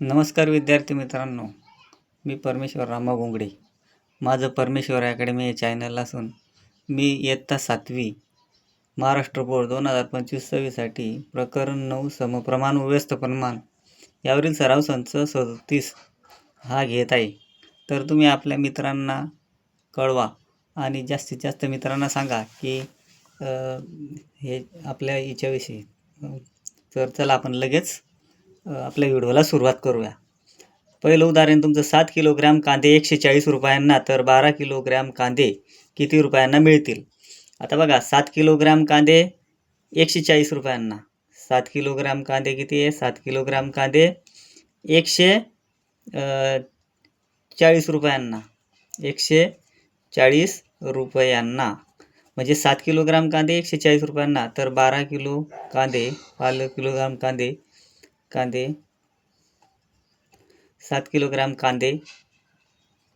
नमस्कार विद्यार्थी मित्रांनो, मी परमेश्वर रामा गोंगडे. माझं परमेश्वर अकॅडमी या चॅनल असून मी इयत्ता 7वी महाराष्ट्र बोर्ड 2025-26साठी प्रकरण 9 समप्रमाण व व्यस्तप्रमाण यावरील सराव संच 37 हा घेत आहे. तर तुम्ही आपल्या मित्रांना कळवा आणि जास्तीत जास्त मित्रांना सांगा की हे आपल्या याच्याविषयी. तर चला आपण लगेच आपल्या व्हिडिओला सुरुवात करूया. पहिलं उदाहरण तुमचं 7 किलोग्रॅम कांदे 140 रुपयांना तर 12 किलोग्रॅम कांदे किती रुपयांना मिळतील. आता बघा 7 किलोग्रॅम कांदे 140 रुपयांना. 7 किलोग्रॅम कांदे किती आहे? 7 किलोग्रॅम कांदे 140 रुपयांना. 140 रुपयांना म्हणजे 7 किलोग्रॅम कांदे 140 रुपयांना तर 12 किलोग्रॅम कांदे 7 किलोग्रॅम कांदे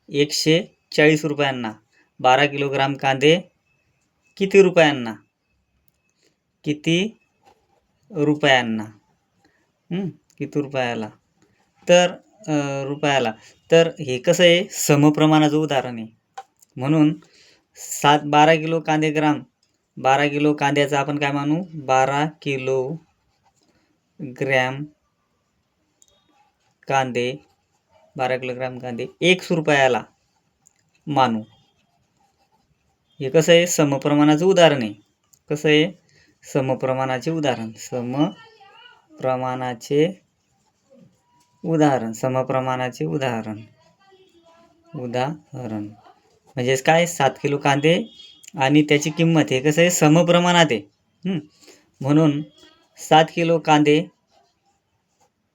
140 रुपयांना. 12 किलोग्रॅम कांदे किती रुपयांना? किती रुपयाला? तर रुपयाला. तर हे कसं आहे? समप्रमाणाचं उदाहरण आहे. म्हणून 12 किलो कांदेग्राम 12 किलो कांद्याचं आपण काय मानू? 12 किलोग्रॅम कांदे 12 किलोग्रॅम कांदे 1 रुपयाला मानू. हे कसं आहे? समप्रमाणाचं उदाहरण आहे. कसं आहे? समप्रमाणाचे उदाहरण. समप्रमाणाचे उदाहरण म्हणजेच काय? 7 किलो कांदे आणि त्याची किंमत हे कसं आहे? समप्रमाणात आहे. म्हणून 7 किलो कांदे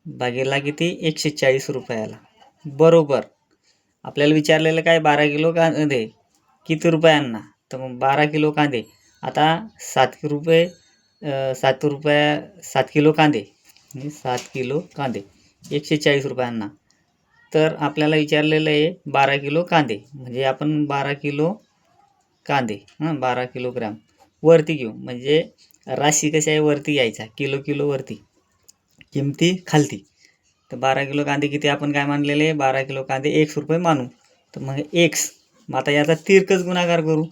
भागीला किती? 140 रुपयाला. बरोबर आपल्याला विचारलेलं काय? 12 किलो कांदे किती रुपयांना. तर मग 12 किलो कांदे आता 7 किलो कांदे 140 रुपयांना. तर आपल्याला विचारलेलं आहे 12 किलो कांदे म्हणजे आपण 12 किलो कांदे 12 किलोग्रॅम वरती घेऊ. म्हणजे राशी कशी आहे? वरती घ्यायचा. किलो वरती, किमती खालती. तर 12 किलो कांदे किती आपण काय मानलेले? 12 किलो कांदे 1 रुपये मानू. तर मग 1. मग आता याचा तिरकस गुणाकार करू.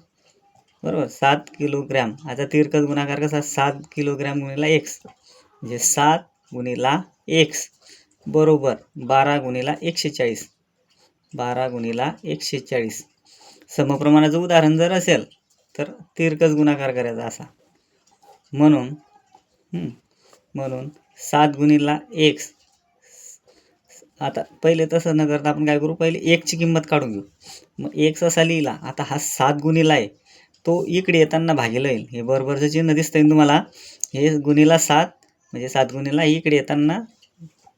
बरोबर 7 किलोग्रॅम. आता तिरकस गुणाकार कसा? 7 किलोग्रॅम गुणिला 1 म्हणजे 7 गुणिला 1 बरोबर 12 गुणिला 140. 12 गुणिला 140. समप्रमाणाचं उदाहरण जर असेल तर तिरकस गुणाकार करायचा असा. म्हणून 7 गुणिला 1. आता पहिले तसं न करता आपण काय करू? पहिले 1 ची किंमत काढून घेऊ. मग 1 असा लिहिला. आता हा 7 गुणिला आहे तो इकडे येताना भागीला येईल. हे बरोबरचं चिन्ह दिसतंय तुम्हाला. हे गुणिला 7 म्हणजे 7 गुणिला इकडे येताना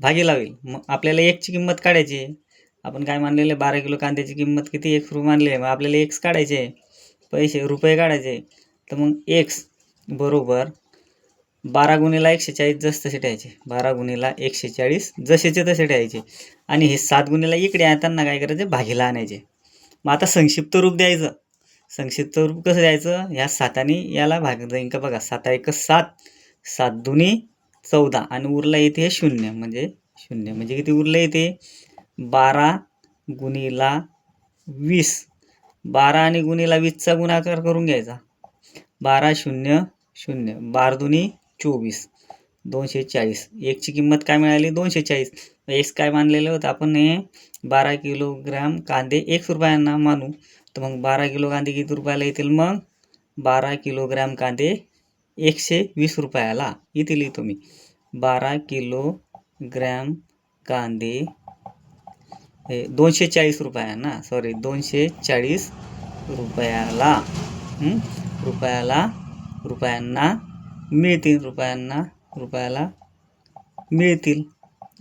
भागीला होईल. मग आपल्याला 1 ची किंमत काढायची. आपण काय मानलेले? 12 किलो कांद्याची किंमत किती? 1 रुपये मानले. मग आपल्याला 1 काढायचे. पैसे रुपये काढायचे. तर मग 1 बरोबर 12 गुणिला 140 जसे ठेवायचे. 12 गुणिला 140 जसेचे तसे ठेवायचे. आणि हे 7 गुणिला इकडे येताना काय करायचे? भागीला आणायचे. मग आता संक्षिप्त रूप द्यायचं. संक्षिप्त रूप कसं द्यायचं? ह्या 7 याला भाग जाईन का बघा. 7 1 7, 7 दुनी 14 आणि उरला येते हे 0 म्हणजे किती उरलं येते? 12 गुणिला 20. 12 आणि गुणिला 20चा गुणाकार करून घ्यायचा. 12 0 0 12 दुनी 24 240. 1 ची किंमत काय मिळाली? 240. 1 काय मानलेलं होतं आपण? हे 12 किलोग्रॅम कांदे 1 रुपयांना मानू. तर मग 12 किलो कांदे किती रुपयाला येतील? मग 12 किलोग्रॅम कांदे 120 रुपयाला इथे लिहितो मी. 12 किलोग्रॅम कांदे 240 रुपयांना 240 रुपयांना मिळतील.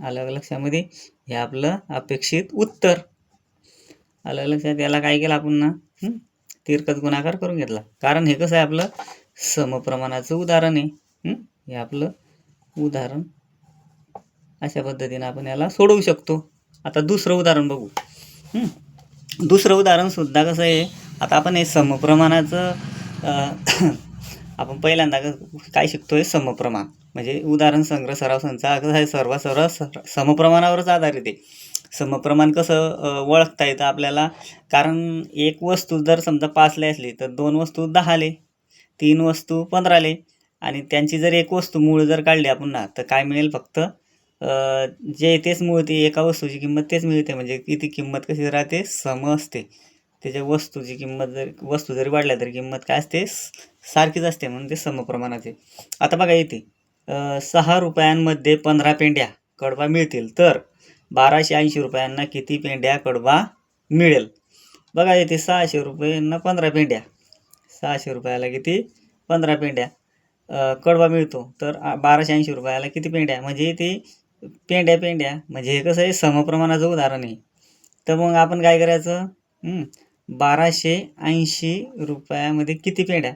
आलं लक्षामध्ये? हे आपलं अपेक्षित उत्तर आलं लक्षात. याला काय केलं आपण ना? तिरकस गुणाकार करून घेतला. कारण हे कसं आहे? आपलं समप्रमाणाचं उदाहरण आहे. हे आपलं उदाहरण अशा पद्धतीने आपण याला सोडवू शकतो. आता दुसरं उदाहरण बघू. दुसरं उदाहरण सुद्धा कसं आहे? आता आपण हे समप्रमाणाचं आपण पहिल्यांदा काय शिकतोय समप्रमाण म्हणजे उदाहरण संग्रह सराव संचा कसं आहे सर्व समप्रमाणावरच आधारित आहे. समप्रमाण कसं ओळखता येतं आपल्याला, कारण एक वस्तू जर समजा 5ला असली तर 2 वस्तू 10ले, 3 वस्तू 15ले आणि त्यांची जर एक वस्तू मूळ जर काढली आपण ना तर काय मिळेल फक्त जे तेच मूळ ती एका वस्तूची किंमत तेच मिळते म्हणजे किती किंमत कशी राहते सम असते. त्याच्या वस्तूची किंमत जर वस्तू जरी वाढल्या तरी किंमत काय असते सारखीच असते म्हणून ते समप्रमाणाचे. आता बघा इथे 6 रुपयांमध्ये 15 पेंड्या कडबा मिळतील तर 1280 रुपयांना किती पेंड्या कडबा मिळेल. बघा इथे 600 रुपयांना 15 पेंड्या, 600 रुपयाला किती 15 पेंड्या कडबा मिळतो तर 1280 रुपयाला किती पेंड्या म्हणजे ते पेंड्या म्हणजे हे कसं आहे समप्रमाणाचं उदाहरण आहे. तर मग आपण काय करायचं 1280 रुपयामध्ये किती पेंड्या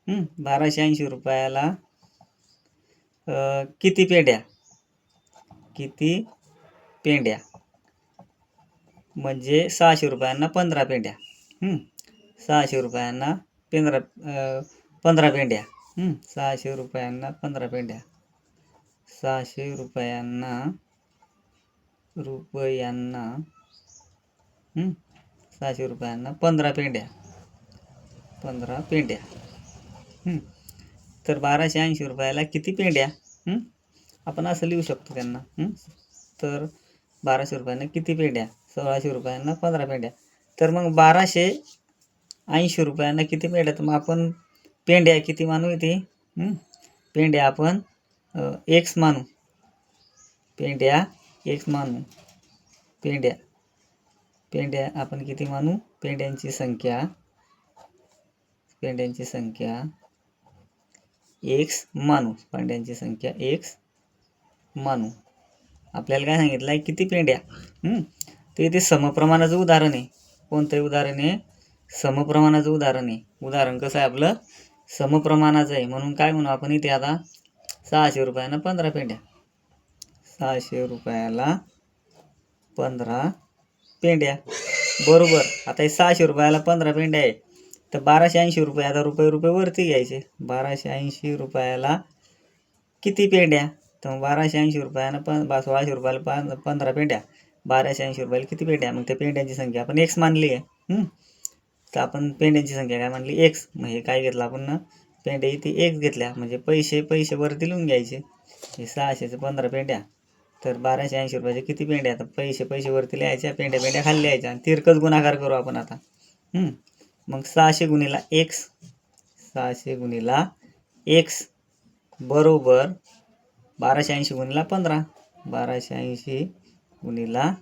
1280 रुपयाला किती पेंड्या म्हणजे 600 रुपयांना 15 पेंड्या 600 रुपयांना 15 पेंड्या 600 रुपयांना 15 पेंड्या 600 रुपयांना 600 रुपयांना 15 पेंड्या तर 1280 रुपयाला किती पेंड्या आपण असं लिहू शकतो त्यांना. तर 1200 रुपयांना किती पेंड्या 1600 रुपयांना 15 पेंड्या. तर मग 1280 रुपयांना किती पेंड्या तर मग आपण पेंड्या किती मानू इथे पेंड्या आपण एक्स मानू पेंड्या आपण किती मानू पेंड्यांची संख्या एक्स मानू आपल्याला काय सांगितलं आहे किती पेंड्या तर इथे समप्रमाणाचं उदाहरण आहे. कोणतं उदाहरण आहे समप्रमाणाचं उदाहरण आहे. उदाहरण कसं आहे आपलं समप्रमाणाचं आहे म्हणून काय म्हणू आपण इथे आता 600 रुपयांना 15 पेंड्या 600 रुपयाला 15 पेंड्या बरोबर. आता हे 600 रुपयाला 15 पेंड्या आहे तर 1280 रुपये आता रुपये वरती घ्यायचे 1280 रुपयाला किती पेंड्या तर मग 1280 रुपयाला 1600 रुपयाला 15 पेंड्या 1280 रुपयाला किती पेंड्या मग त्या पेंड्यांची संख्या आपण एक्स मानली आहे. तर आपण पेंड्यांची संख्या काय मानली एक्स मग हे काय घेतलं आपण ना पेंड्या इथे एक्स घेतल्या म्हणजे पैसे वरती लिहून घ्यायचे. हे 600चे 15 पेंड्या तर 1280 रुपयाचे किती पेंड्या तर पैसे वरती लिहायच्या पेंड्या खाली लिहायच्या आणि तिरकस गुणाकार करू आपण आता. मग 600 गुणिला एक्स बरोबर 1280 गुणिला 15 1280 गुणिला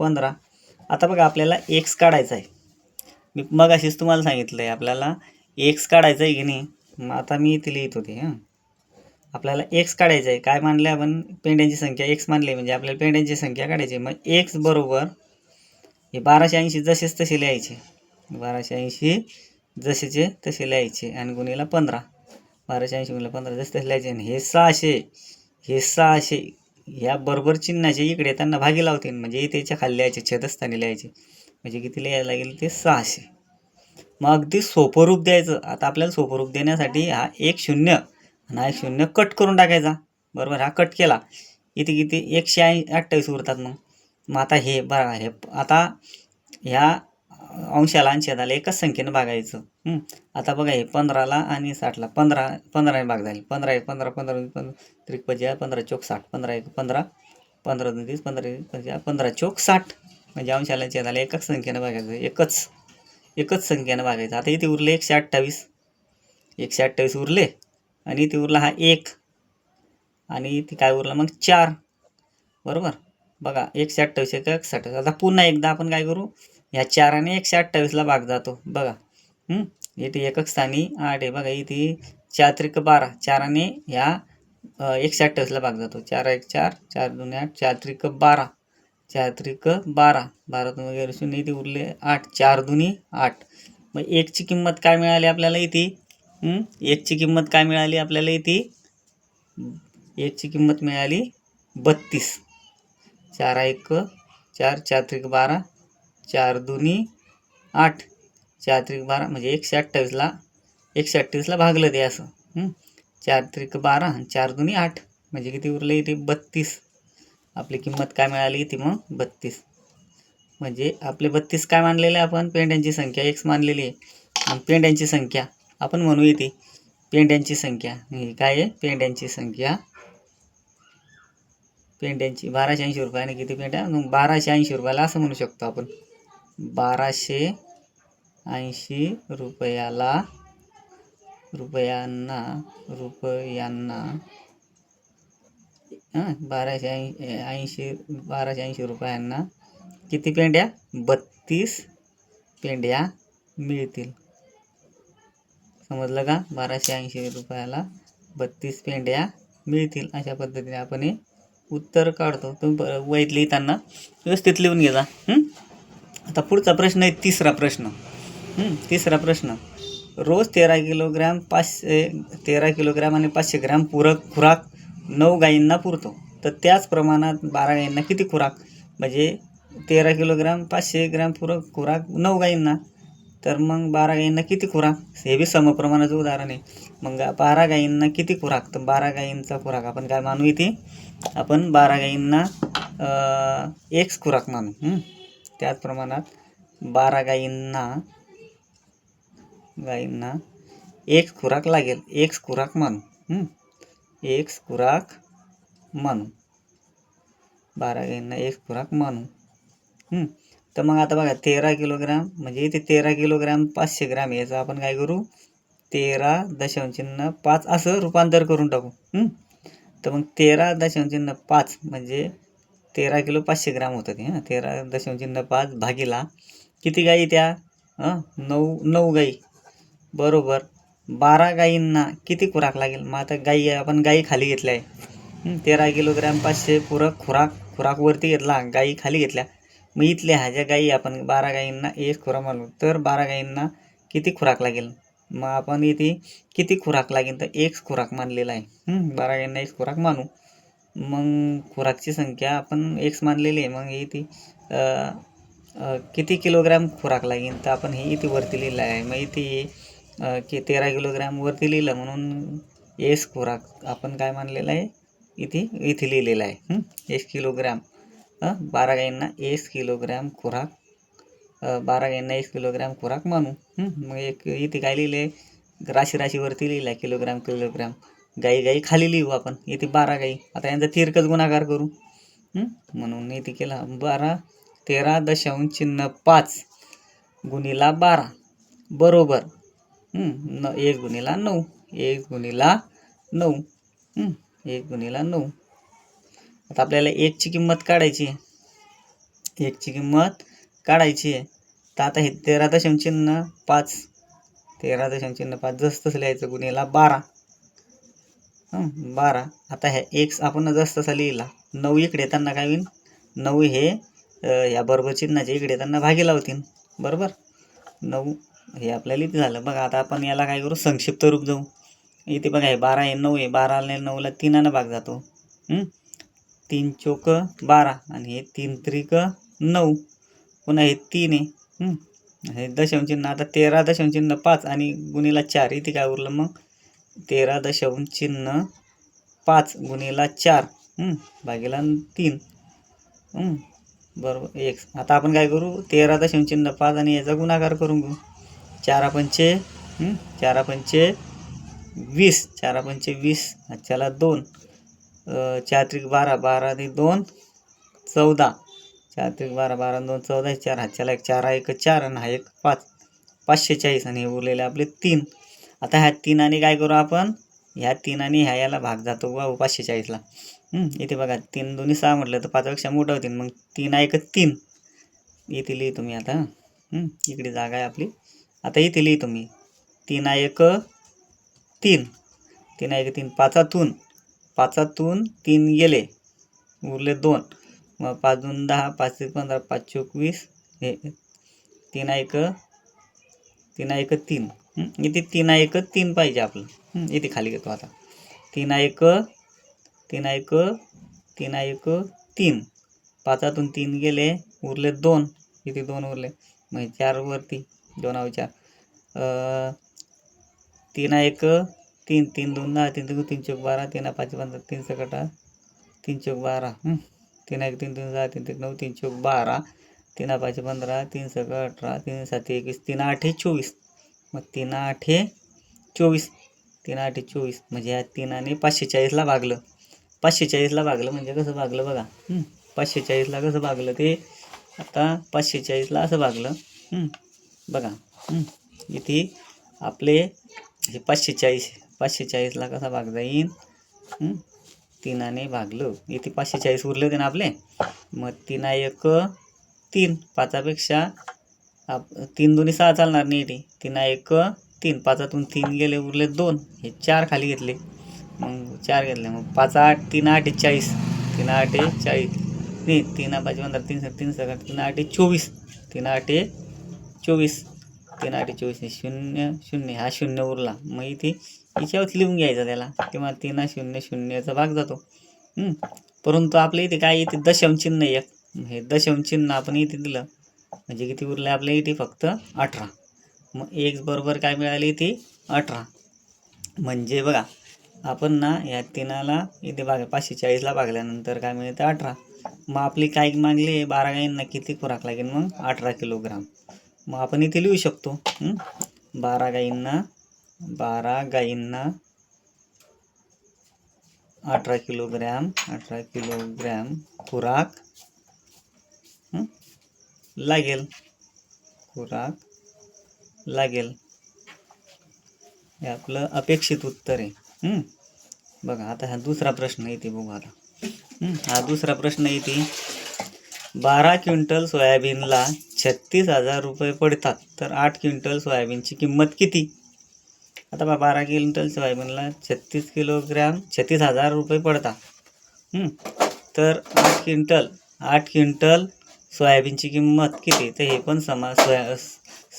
15. आता बघा आपल्याला एक्स काढायचा आहे. मी मगाशीच तुम्हाला सांगितलं आहे आपल्याला एक्स काढायचं आहे की नाही. मग आता मी इथे लिहित होते आपल्याला एक्स काढायचं आहे. काय मानलं आपण पेंड्यांची संख्या एक्स मानली म्हणजे आपल्याला पेंड्यांची संख्या काढायची. मग एक्स बरोबर हे 1280 जसेच तसे लिहायचे 1280 जसेचे तसे लिहायचे आणि गुणिला 15 1280 गुणिला 15 जसे तसे लिहायचे. आणि हे 600 ह्या बरोबर चिन्हाचे इकडे त्यांना भागी लावतील म्हणजे इथेच्या खाली लिहायचे छेदस्थानी लिहायचे म्हणजे किती लिहायला लागेल ते 600. मग अगदी सोपं रूप द्यायचं. आता आपल्याला सोपं रूप देण्यासाठी हा 1 0 आणि हा 1 0 कट करून टाकायचा बरोबर. हा कट केला इथे किती 128 उरतात. मग आता हे बघा हे आता ह्या अंशाला आणि छेदाला एकच संख्येनं भागायचं. आता बघा हे 15ला आणि 60ला 15 भाग झाले 15 1 15 15 त्रिक 15 चौक 60 15 1 15 15 2 30 15 15 चौक 60 म्हणजे अंशाला छेदाला एकच संख्येनं भागायचं एकच संख्येनं भागायचं. आता इथे उरले 128 उरले आणि इथे उरला हा 1 आणि इथे काय उरला मग 4 बरोबर. बघा 128 128. आता पुन्हा एकदा आपण काय करू ह्या 4ने 128ला भाग जातो बघा. इथे एकक स्थानी 8 आहे बघा. इथे 4 त्रिक 12 4ने ह्या 128ला भाग जातो 4 1 4 4 2 8 4 त्रिक 12 4 त्रिक 12 12 वगैरे 0 इथे उरले 8 4 2 8. मग एकची किंमत काय मिळाली आपल्याला इथे एकची किंमत काय मिळाली आपल्याला इथे एकची किंमत मिळाली 32. 4 1 4 4 त्रिक 12 4 2 8 4 त्रिक 12 म्हणजे 128ला 138ला भागलं ते असं. 4 त्रिक 12 आणि 4 दुनी 8 म्हणजे किती उरले इथे 32. आपली किंमत काय मिळाली इथे मग 32. म्हणजे आपले 32 काय मानलेले आपण पेंड्यांची संख्या x मानलेली आहे. आणि पेंड्यांची संख्या आपण म्हणू इथे पेंड्यांची संख्या ही काय आहे पेंड्यांची संख्या. पेंड्यांची 1280 रुपयाने किती पेंड्या मग 1280 रुपयाला असं म्हणू शकतो आपण. 1280 रुपयांना 1280 रुपयांना किती पेंड्या 32 पेंड्या मिळतील. समजलं का 1280 रुपयाला 32 पेंड्या मिळतील. अशा पद्धतीने आपण हे उत्तर काढतो. तुम्ही वहीत लिहिताना व्यवस्थित लिहून घ्या. आता पुढचा प्रश्न आहे तिसरा प्रश्न. तिसरा प्रश्न रोज 13 किलोग्रॅम आणि 500 ग्रॅम पूरक खुराक 9 गायींना पुरतो. तर त्याच प्रमाणात 12 गायींना किती खुराक म्हणजे 13 किलोग्रॅम 500 ग्रॅम पूरक खुराक 9 गायींना. तर मग 12 गायींना किती खुराक हे बी समप्रमाणाचं उदाहरण आहे. मग 12 गायींना किती खुराक तर 12 गायींचा खुराक आपण काय मानू इथे आपण 12 गायींना एक खुराक मानू. त्याच प्रमाणात 12 गायींना एक खुराक लागेल. एक खुराक मानू. एक खुराक मानू 12 गायींना एक खुराक मानू. तर मग आता बघा 13 किलोग्रॅम म्हणजे इथे 13 किलोग्रॅम 500 ग्रॅम याचं आपण काय करू 13.5 असं रूपांतर करून टाकू. तर मग 13.5 म्हणजे 13 किलो 500 ग्रॅम होतं ते. 13.5 भागीला किती गाई त्या 9 गाई बरोबर 12 गाईंना किती खुराक लागेल. मग आता आपण गाई खाली घेतल्या आहे. 13 किलोग्रॅम 500 खुराक वरती घेतला गाई खाली घेतल्या. मग इथल्या ह्या ज्या गाई आपण 12 गाईंना एक खुराक मानू तर 12 गाईंना किती खुराक लागेल. मग आपण इथे किती खुराक लागेल तर एक खुराक मानलेला आहे. 12 गाईंना एक खुराक मानू. मग खुराकची संख्या आपण x मानलेली आहे. मग इथे किती किलोग्रॅम खुराक लागेल तर आपण हे इथे वरती लिहिलं आहे. मग इथे 13 किलोग्रॅम वरती लिहिलं म्हणून एक खुराक आपण काय मानलेलं आहे इथे लिहिलेलं आहे. 1 किलोग्रॅम 12 गाईंना 1 किलोग्रॅम खुराक 12 गाईंना 1 किलोग्रॅम खुराक मानू. मग एक इथे काय लिहिले राशीवरती लिहिलं आहे किलोग्रॅम गाई खाली लिहू आपण. इथे 12 गाई आता यांचा तिरकस गुणाकार करू. म्हणून इथे केला 13.5 गुणिला 12 बरोबर 1 गुणिला 9 1 गुणिला 9 1 गुणिला 9. आता आपल्याला 1 ची किंमत काढायची आहे. 1 ची किंमत काढायची आहे. तर आता हे 13.5 जसं तसं लिहायचं गुणिला 12 आता ह्या x आपण जसं तसा लिहिला 9 इकडे येताना काय होईल 9 हे या बरोबर चिन्हाच्या इकडे येताना भागी लावतील बरोबर 9 हे आपल्याला इथे झालं. बघा आता आपण याला काय करू संक्षिप्त रूप जाऊ. इथे बघा हे 12 हे 9 आहे 12 ने 9ला 3 भाग जातो. 3 चोक 12 आणि हे 3 त्रिक 9 पुन्हा हे 3 आहे. हे दशमचिन्ह आता 13.5 आणि गुणिला 4 इथे काय उरलं मग 13.5 गुणिला 4 भागीला 3 बरोबर x. आता आपण काय करू 13.5 आणि याचा गुणाकार करून घेऊ. 4 पंचे 20 4 पंचे 20 ह्याच्याला 2 4 त्रिक 12 12 आणि 2 14 4 त्रिक 12 12 आणि 2 14 4 ह्याच्याला 1 4 1 4 आणि हा 1 5 540 आणि हे उरलेले आपले 3. आता ह्या 3 आणि काय करू आपण ह्या 3 आणि ह्या याला भाग जातो वा 540ला. इथे बघा 3 दोन्ही 6 म्हटलं तर 5 पेक्षा मोठं होतील. मग 3 1 3 इथे लिहितो मी आता. इकडे जागा आहे आपली. आता इथे लिहितो मी 3 1 3 3 1 3 पाचातून 3 गेले उरले 2 मग 5 2 10 5 1 15 5 चोक 20 हे 3 1 3 इथे 3 1 3 पाहिजे आपलं. इथे खाली घेतो आता 3 1 3 पाचातून 3 गेले उरले 2 इथे 2 उरले मग 4 वरती 2 4 3 एक 3, 3 2 10, 3 3 3 चौक 12, 3 5 15, 3 सकटा 3 चौक 12, 3 1 3 3 6 3 3 9, 3 चौक 12, 3 5 15, 3 सक 18, 3 7 21, 3 8 24. मग 3 8 24, 3 8 24 म्हणजे या 3ने 540ला भागलं. 540ला भागलं म्हणजे कसं भागलं बघा. 540ला कसं भागलं ते आता 540ला असं भागलं. बघा इथे आपले हे 540ला कसा भागता येईल. 3ने भागलं. इथे 540 उरले होते ना आपले. मग 3 1 3, 5पेक्षा 3 2 6 चालणार नाही इथे. 3 1 3, 5तून 3 गेले उरले 2, हे 4 खाली घेतले. मग 4 घेतले. मग 5 8 3 8 40, 3 8 40 नाही 3 5 15, 3 3 7 3 8 24, 3 8 24, 3 8 24 0 0 हा 0 उरला. मग इथे याच्यावरच लिहून घ्यायचा त्याला किंवा 3 0 0चा भाग जातो. परंतु आपल्या इथे काय इथे दशमचिन्ह एक, हे दशमचिन्ह आपण इथे दिलं म्हणजे किती उरले आपल्या इथे फक्त 18. मग x बरोबर काय मिळाली इथे 18. म्हणजे बघा आपण ना या 3ला इथे 540ला भागल्यानंतर काय मिळतं 18. मग आपली काय मागली 12 गायींना किती खुराक लागेल मग 18 किलोग्राम. मग आपण इथे लिहू शकतो 12 गायींना 18 किलोग्राम खुराक लागेल. हे आपलं अपेक्षित उत्तर आहे. बघा आता हा दुसरा प्रश्न येते बघू आता. हा दुसरा प्रश्न येते 12 क्विंटल सोयाबीनला 36,000 रुपये पडतात तर 8 क्विंटल सोयाबीनची किंमत किती. आता 12 क्विंटल सोयाबीनला 36,000 रुपये पडतात. तर 8 क्विंटल सोयाबीनची किंमत किती. तर हे पण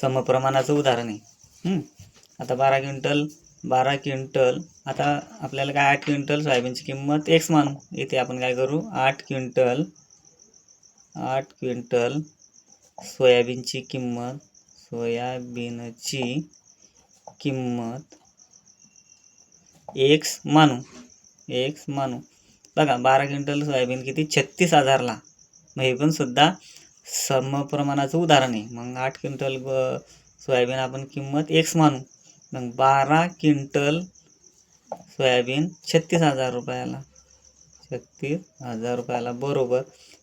समप्रमाणाचं उदाहरण आहे. आता 12 क्विंटल आता आपल्याला काय 8 क्विंटल सोयाबीनची किंमत x मानू. इथे आपण काय करू 8 क्विंटल सोयाबीनची किंमत x मानू. बघा 12 क्विंटल सोयाबीन किती 36,000ला. मग हे पण सुद्धा समप्रमाणाचं उदाहरण आहे. मग 8 क्विंटल सोयाबीन आपण किंमत x मानू. मग 12 क्विंटल सोयाबीन 36,000 रुपयाला 36,000 रुपयाला बरोबर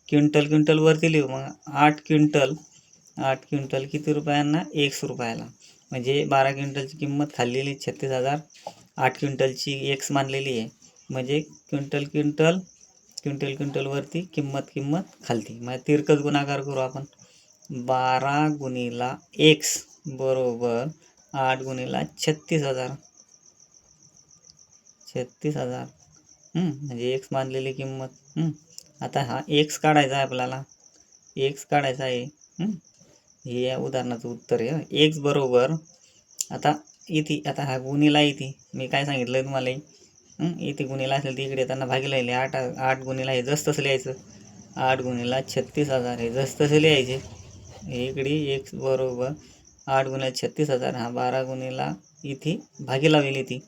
क्विंटल वरती लिहू. मग 8 क्विंटल किती रुपयांना 1 रुपयाला. म्हणजे 12 क्विंटलची किंमत खाल्लेली 36,000, 8 क्विंटलची x मानलेली आहे. म्हणजे क्विंटल वरती किंमत खालती. मग तिरकस गुणाकार करू आपण. 12 गुणिला x बरोबर 8 गुणिला 36,000 म्हणजे x मानलेली किंमत. आता हा x काढायचा आहे आपल्याला. हे या उदाहरणाचं उत्तर आहे. x बरोबर आता हा गुणिला इथे मी काय सांगितलं तुम्हाला इथे गुणिला असेल तर इकडे येताना भागीला लिहिले 8 गुणिला हे जसं तसं लिहायचं. 8 गुणिला 36,000 हे जसं तसं लिहायचे. इकडे x बरोबर 8 गुणिला 36,000 हा 12 गुणिला इथे भागीला होईल इथे.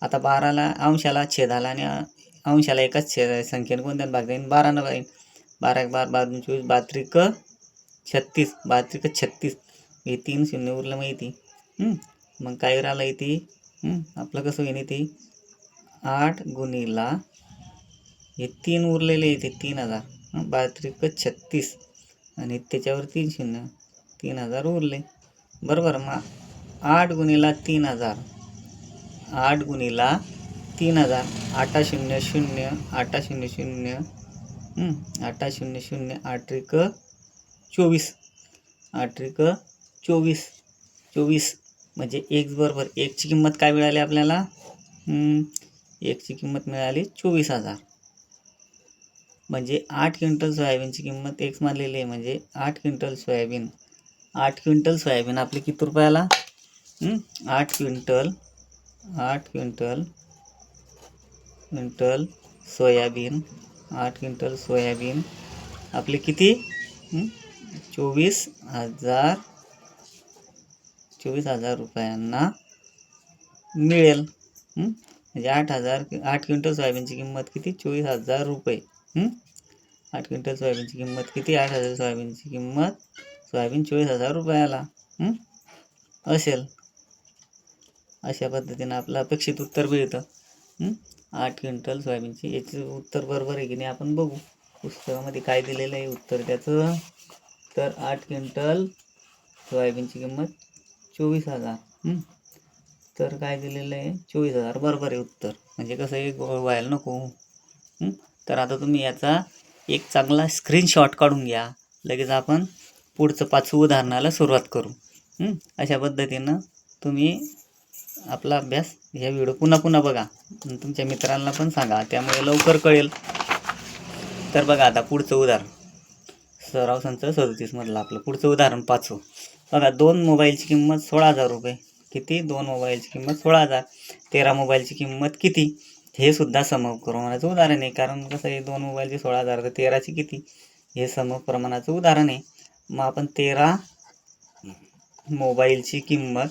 आता 12ला अंशाला छेदाला आणि अंशाला एकाच संख्येने कोणत्याने भागता येईल 12 पाहिजे. 12 1 12 12 24 32 36 हे 3 शून्य उरलं मग इथे. मग काय राहिलं इथे आपलं कसं होईल इथे 8 गुणिला हे 3 उरलेले इथे 3,000 32 36 आणि त्याच्यावर 3 शून्य 3,000 उरले बरोबर. मग 8 गुणिला 3,000 8 गुणिला 3,000 8 0 0 8 0 0 8 0 0 8 24 8 24 म्हणजे x बरोबर ची किंमत काय मिळाली आपल्याला ची किंमत मिळाली 24,000. म्हणजे 8 क्विंटल सोयाबीनची किंमत x मानलेली आहे. म्हणजे 8 क्विंटल सोयाबीन आपली किती रुपयाला 8 क्विंटल सोयाबीन 8 क्विंटल सोयाबीन आपले किती 24,000 रुपयांना मिळेल. म्हणजे 8 क्विंटल सोयाबीनची किंमत किती? 24,000 रुपये. 8 क्विंटल सोयाबीनची किंमत किती? 8,000 सोयाबीनची किंमत सोयाबीन 24,000 रुपयाला असेल. अशा पद्धतीनं आपलं अपेक्षित उत्तर मिळतं. 8 क्विंटल सोयाबीनची. याचं उत्तर बरोबर आहे की नाही आपण बघू. पुस्तकामध्ये काय दिलेलं आहे उत्तर त्याचं. तर 8 क्विंटल सोयाबीनची किंमत 24,000. तर काय दिलेलं आहे? 24,000 बरोबर आहे उत्तर. म्हणजे कसं आहे व्हायला नको. तर आता तुम्ही याचा एक चांगला स्क्रीनशॉट काढून घ्या. लगेच आपण पुढचं 5वं उदाहरणाला सुरुवात करू. अशा पद्धतीनं तुम्ही आपला अभ्यास ह्या व्हिडिओ पुन्हा बघा. तुमच्या मित्रांना पण सांगा, त्यामुळे लवकर कळेल. तर बघा आता पुढचं उदाहरण सराव संच 37 मधलं आपलं पुढचं उदाहरण 5वं. बघा 2 मोबाईलची किंमत 16,000 रुपये. किती? 2 मोबाईलची किंमत 16,000. 13 मोबाईलची किंमत किती? हे सुद्धा समप्रमाणाचं उदाहरण आहे. कारण कसं आहे 2 मोबाईलची 16,000 तर 13ची किती? हे समप्रमाणाचं उदाहरण आहे. मग आपण 13 मोबाईलची किंमत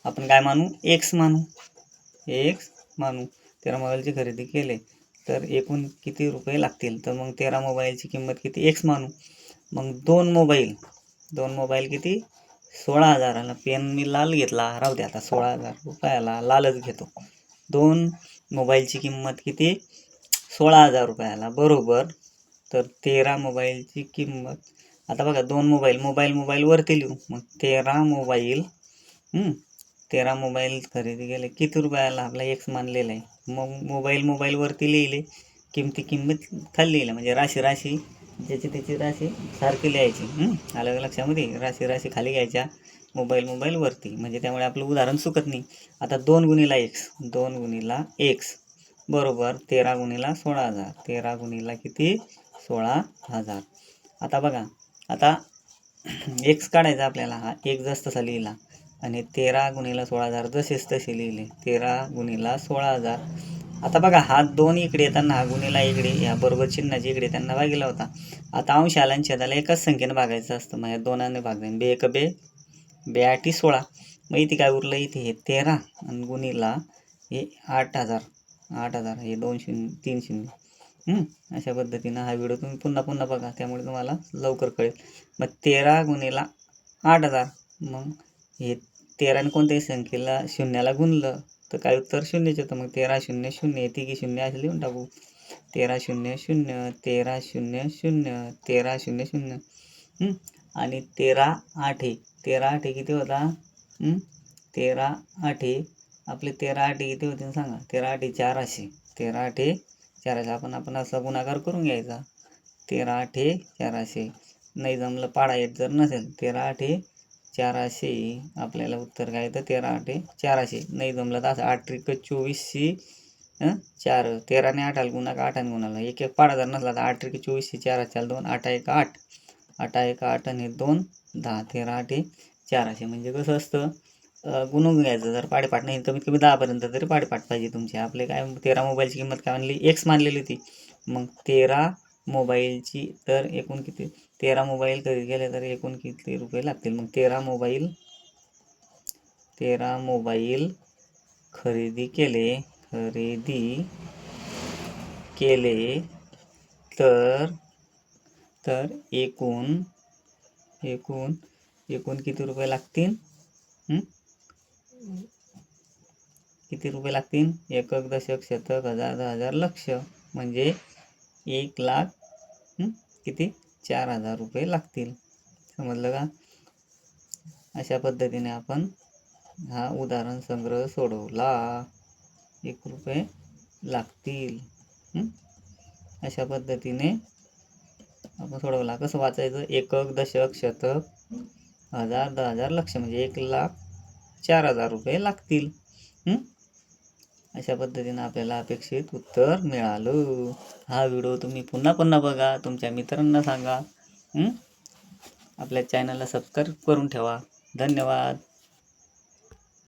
आपण काय मानू? एक्स मानू. 13 मोबाईलची खरेदी केले तर एकूण किती रुपये लागतील? तर मग 13 मोबाईलची किंमत किती? एक्स मानू. मग 2 मोबाईल किती? 16,000ला. पेन मी लाल घेतला, राहू द्या आता 16,000 रुपयाला लालच घेतो. 2 मोबाईलची किंमत किती? 16,000 रुपयाला बरोबर. तर 13 मोबाईलची किंमत आता बघा 2 मोबाईल वरती लिहू. मग 13 मोबाईल खरेदी केले किती रुपयाला? आपला एक्स मानलेला आहे. मग मोबाईल वरती लिहिले, किंमत खाली लिहिलं. म्हणजे राशी ज्याची त्याची राशी सारखी लिहायची. आलं लक्षामध्ये? राशी खाली घ्यायच्या, मोबाईल वरती. म्हणजे त्यामुळे आपलं उदाहरण चुकत नाही. आता 2 गुणिला एक्स बरोबर 13 गुणिला 16,000. 13 गुणिला किती? 16,000. आता बघा, आता एक्स काढायचा आपल्याला. हा एक जस तसा लिहिला आणि 13 गुणिला 16,000 जसेच तसे लिहिले. 13 गुणिला 16,000. आता बघा हा 2 इकडे येताना हा गुणिला इकडे या बरोबर चिन्हाची इकडे त्यांना भागिला होता. आता अंशाला आणि छेदाला एकाच संख्येने भागायचं असतं. मग या 2ने भागले. बे 8 16. मग इथे काय उरलं? इथे हे 13 आणि गुणिला हे 8,000 हे 2 शून्य 3 शून्य. अशा पद्धतीनं हा व्हिडिओ तुम्ही पुन्हा बघा, त्यामुळे तुम्हाला लवकर कळेल. मग 13 गुणिला 8,000. मग हे 13ने कोणत्याही संख्येला शून्याला गुणलं तर काय उत्तर? शून्यच येतं. मग 13 0 0 तिघी शून्य असे लिहून टाकू. 13 0 0 13 0 0 13 0 0. आणि 13 8 किती होता? 13 8 आपले 13 8 किती होते सांगा? 13 8 400. 13 8 400. आपण असा गुणाकार करून घ्यायचा. 13 8 400. नाही जमलं पाडा येत जर नसेल 13 8 400. आपल्याला उत्तर काय येतं? 13 8 400. नाही जमलं तर असं 8 त्रिक 24 4. 13ने 8 गुणाकार 8 गुणाला एक पाडा जर नसला तर 8 त्रिक 24 4 4 2 8 1 8. 8 1 8 आणि 2 10. 13 8 400. म्हणजे कसं असतं गुणून घ्यायचं. जर पाडेपाठ नाही कमीत कमी 10पर्यंत तरी पाडेपाठ पाहिजे तुमचे. आपले काय 13 मोबाईलची किंमत काय म्हणली? एक्स मानलेली होती. मग 13 मोबाईलची तर एकूण किती? 13 मोबाईल खरेदी केले तर एकूण किती रुपये लागतील? मग 13 मोबाईल खरेदी केले तर एकूण किती रुपये लागतील? किती रुपये लागतील? एकक दशक शतक हजार 10,000 लक्ष. म्हणजे 1,00,000 किती? 4,000 रुपये लागतील. समजलं का? अशा पद्धतीने आपण हा उदाहरण संग्रह सोडवला. 1 रुपये लागतील. अशा पद्धतीने आपण सोडवला. कसं वाचायचं? एकक दशक शतक हजार 10,000 लक्ष. म्हणजे 1,04,000 रुपये लागतील. अशा पद्धतीनं आपल्याला अपेक्षित उत्तर मिळालं. हा व्हिडिओ तुम्ही पुन्हा बघा, तुमच्या मित्रांना सांगा. आपल्या चॅनलला सबस्क्राईब करून ठेवा. धन्यवाद.